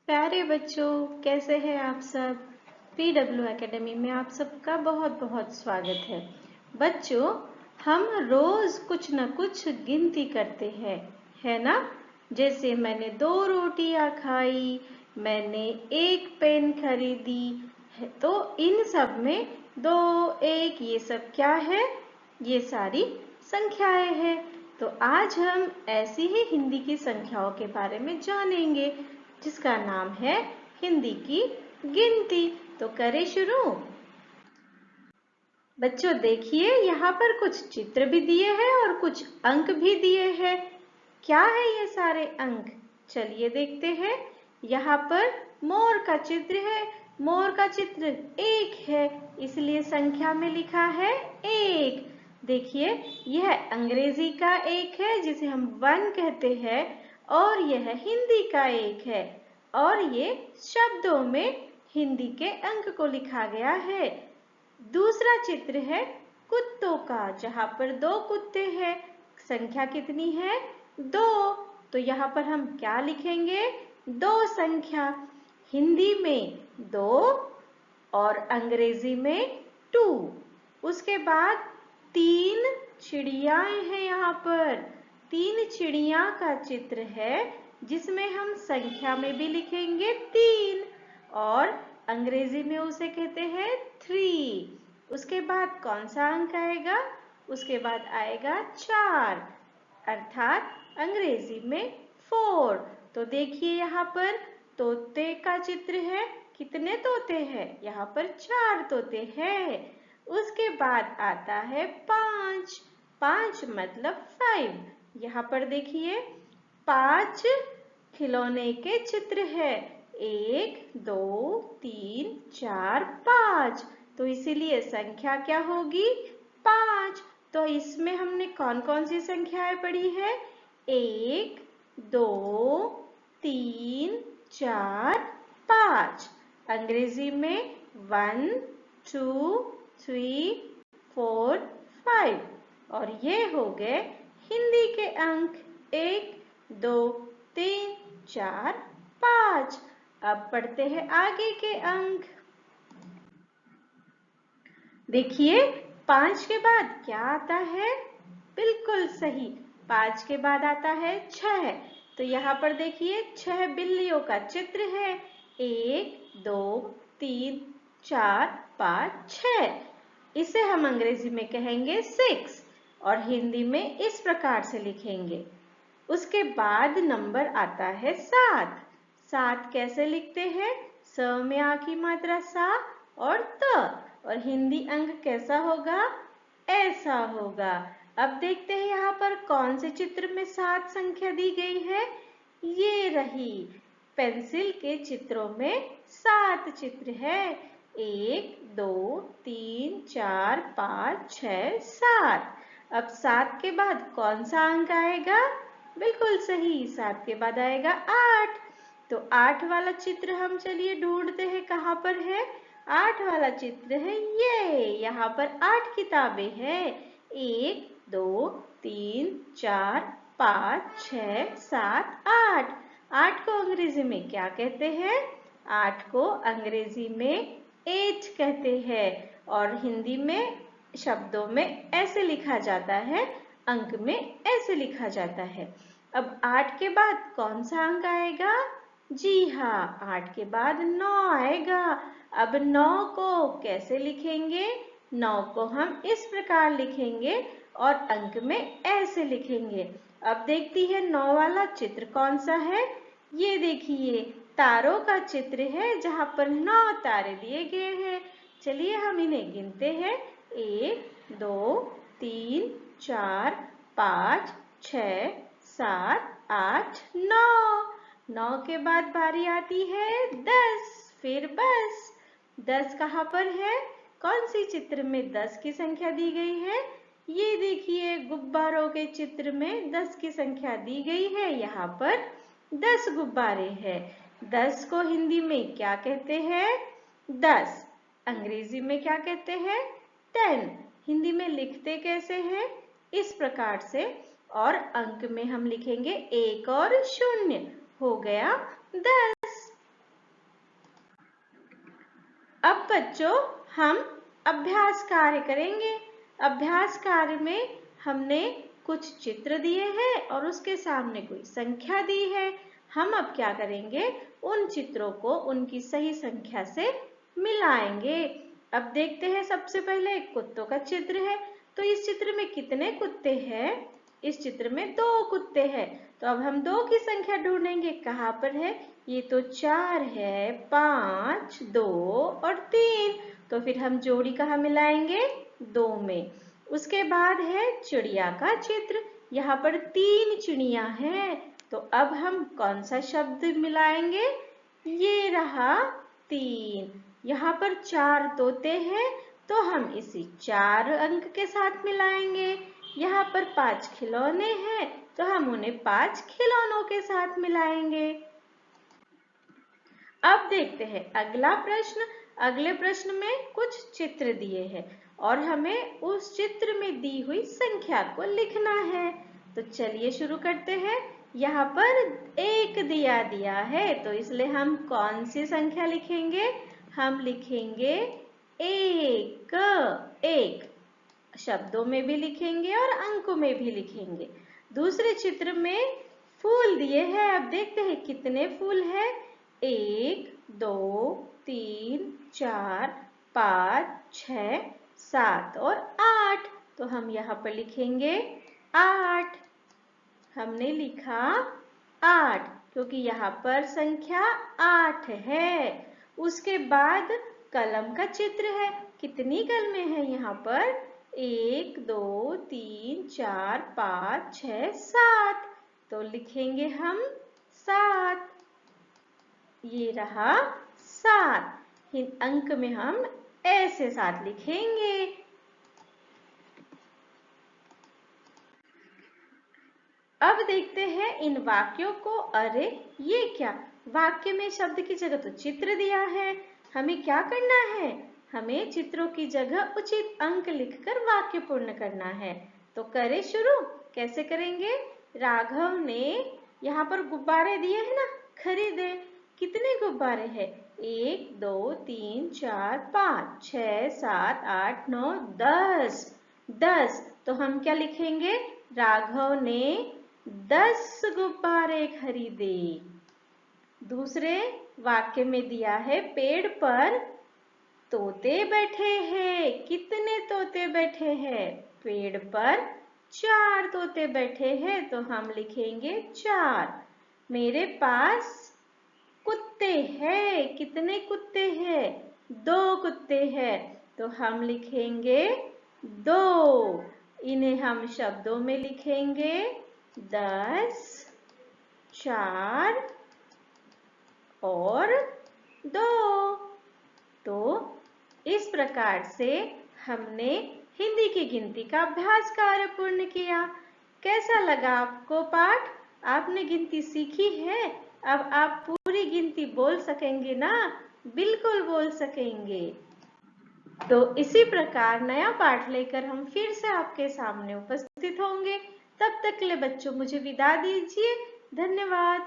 प्यारे बच्चों, कैसे हैं आप सब। PW एकेडमी में आप सबका बहुत बहुत स्वागत है। बच्चों, हम रोज कुछ न कुछ गिनती करते हैं, है ना। जैसे मैंने 2 रोटियां खाई, मैंने 1 पेन खरीदी है, तो इन सब में 2, 1 ये सब क्या है, ये सारी संख्याएं हैं। तो आज हम ऐसी ही हिंदी की संख्याओं के बारे में जानेंगे, जिसका नाम है हिंदी की गिनती। तो करें शुरू। बच्चों देखिए, यहाँ पर कुछ चित्र भी दिए हैं और कुछ अंक भी दिए हैं। क्या है ये सारे अंक, चलिए देखते हैं। यहाँ पर मोर का चित्र है। मोर का चित्र 1 है, इसलिए संख्या में लिखा है 1। देखिए, यह अंग्रेजी का 1 है जिसे हम 1 कहते हैं, और यह हिंदी का 1 है, और ये शब्दों में हिंदी के अंक को लिखा गया है। दूसरा चित्र है कुत्तों का, जहाँ पर 2 कुत्ते हैं। संख्या कितनी है, 2। तो यहाँ पर हम क्या लिखेंगे, 2 संख्या। हिंदी में 2 और अंग्रेजी में 2। उसके बाद 3 चिड़ियाएं हैं। यहाँ पर 3 चिड़िया का चित्र है, जिसमें हम संख्या में भी लिखेंगे 3 और अंग्रेजी में उसे कहते हैं 3। उसके बाद कौन सा अंक आएगा, उसके बाद आएगा 4, अर्थात अंग्रेजी में 4। तो देखिए, यहाँ पर तोते का चित्र है। कितने तोते हैं, यहाँ पर 4 तोते हैं। उसके बाद आता है 5। 5 मतलब 5। यहाँ पर देखिए 5 खिलौने के चित्र है। 1 2 3 4 5। तो इसीलिए संख्या क्या होगी, 5। तो इसमें हमने कौन कौन सी संख्याएं पढ़ी है, 1 2 3 4 5। अंग्रेजी में 1 2 3 4 5। और ये हो गए हिंदी के अंक, 1 2 3 4 5। अब पढ़ते हैं आगे के अंक। देखिए, 5 के बाद क्या आता है, बिल्कुल सही, 5 के बाद आता है 6। तो यहाँ पर देखिए 6 बिल्लियों का चित्र है। 1 2 3 4 5 6। इसे हम अंग्रेजी में कहेंगे 6 और हिंदी में इस प्रकार से लिखेंगे। उसके बाद नंबर आता है 7। 7 कैसे लिखते हैं, स में आ की मात्रा सा और त, और हिंदी अंक कैसा होगा, ऐसा होगा। अब देखते हैं यहाँ पर कौन से चित्र में 7 संख्या दी गई है। ये रही, पेंसिल के चित्रों में 7 चित्र है। 1 2 3 4 5 6 7। अब 7 के बाद कौन सा अंक आएगा, बिल्कुल सही, 7 के बाद आएगा 8। तो 8 वाला चित्र हम चलिए ढूंढते हैं, कहाँ पर है। 8 वाला चित्र है ये, यहाँ पर 8 किताबें हैं। 1 2 3 4 5 6 7 8। 8 को अंग्रेजी में क्या कहते हैं, 8 को अंग्रेजी में 8 कहते हैं, और हिंदी में शब्दों में ऐसे लिखा जाता है, अंक में ऐसे लिखा जाता है। अब 8 के बाद कौन सा अंक आएगा, जी हाँ, 8 के बाद 9 आएगा। अब 9 को कैसे लिखेंगे, 9 को हम इस प्रकार लिखेंगे और अंक में ऐसे लिखेंगे। अब देखती है 9 वाला चित्र कौन सा है। ये देखिए, तारों का चित्र है, जहाँ पर 9 तारे दिए गए हैं। चलिए हम इन्हें गिनते हैं। 1 2 3 4 5 6 7 8 9। 9 के बाद बारी आती है 10, फिर बस। 10 कहाँ पर है, कौन सी चित्र में 10 की संख्या दी गई है। ये देखिए, गुब्बारों के चित्र में 10 की संख्या दी गई है। यहाँ पर 10 गुब्बारे हैं। 10 को हिंदी में क्या कहते हैं, 10। अंग्रेजी में क्या कहते हैं, 10। हिंदी में लिखते कैसे हैं, इस प्रकार से, और अंक में हम लिखेंगे 1 और 0, हो गया 10। अब बच्चों हम अभ्यास कार्य करेंगे। अभ्यास कार्य में हमने कुछ चित्र दिए हैं और उसके सामने कोई संख्या दी है। हम अब क्या करेंगे, उन चित्रों को उनकी सही संख्या से मिलाएंगे। अब देखते हैं, सबसे पहले एक कुत्तों का चित्र है। तो इस चित्र में कितने कुत्ते हैं? इस चित्र में 2 कुत्ते हैं। तो अब हम 2 की संख्या ढूंढेंगे। कहाँ पर है? ये तो 4 है, 5, 2 और 3। तो फिर हम जोड़ी कहाँ मिलाएंगे? 2 में। उसके बाद है चिड़िया का चित्र। यहाँ पर 3 चिड़िया हैं। तो अब हम कौन सा शब्द मिलाएंगे? ये रहा 3। यहाँ पर 4 तोते हैं, तो हम इसी 4 अंक के साथ मिलाएंगे। यहाँ पर 5 खिलौने हैं, तो हम उन्हें 5 खिलौनों के साथ मिलाएंगे। अब देखते हैं अगला प्रश्न। अगले प्रश्न में कुछ चित्र दिए हैं और हमें उस चित्र में दी हुई संख्या को लिखना है। तो चलिए शुरू करते हैं। यहाँ पर 1 दिया है, तो इसलिए हम कौन सी संख्या लिखेंगे? हम लिखेंगे 1। 1 शब्दों में भी लिखेंगे और अंकों में भी लिखेंगे। दूसरे चित्र में फूल दिए हैं। अब देखते हैं कितने फूल हैं। 1, 2, 3, 4, 5, 6, 7 और 8। तो हम यहाँ पर लिखेंगे 8। हमने लिखा 8 क्योंकि यहाँ पर संख्या 8 है। उसके बाद कलम का चित्र है। कितनी कलमें हैं यहाँ पर? 1, 2, 3, 4, 5, 6, 7। तो लिखेंगे हम 7। ये रहा 7। इन अंक में हम ऐसे 7 लिखेंगे। अब देखते हैं इन वाक्यों को। अरे ये क्या? वाक्य में शब्द की जगह तो चित्र दिया है। हमें क्या करना है? हमें चित्रों की जगह उचित अंक लिखकर वाक्य पूर्ण करना है। तो करें शुरू। कैसे करेंगे? राघव ने यहाँ पर गुब्बारे दिए हैं ना, खरीदे। कितने गुब्बारे हैं? 1, 2, 3, 4, 5, 6, 7, 8, 9, 10। 10। तो हम क्या लिखेंगे? राघव ने 10 गुब्बारे खरीदे। दूसरे वाक्य में दिया है पेड़ पर तोते बैठे हैं। कितने तोते बैठे हैं? पेड़ पर 4 तोते बैठे हैं, तो हम लिखेंगे 4। मेरे पास कुत्ते हैं। कितने कुत्ते हैं? 2 कुत्ते हैं, तो हम लिखेंगे 2। इन्हें हम शब्दों में लिखेंगे 10, 4 और 2। तो इस प्रकार से हमने हिंदी की गिनती का अभ्यास कार्य पूर्ण किया। कैसा लगा आपको पाठ? आपने गिनती सीखी है। अब आप पूरी गिनती बोल सकेंगे ना? बिल्कुल बोल सकेंगे। तो इसी प्रकार नया पाठ लेकर हम फिर से आपके सामने उपस्थित होंगे। तब तक के लिए बच्चों मुझे विदा दीजिए। धन्यवाद।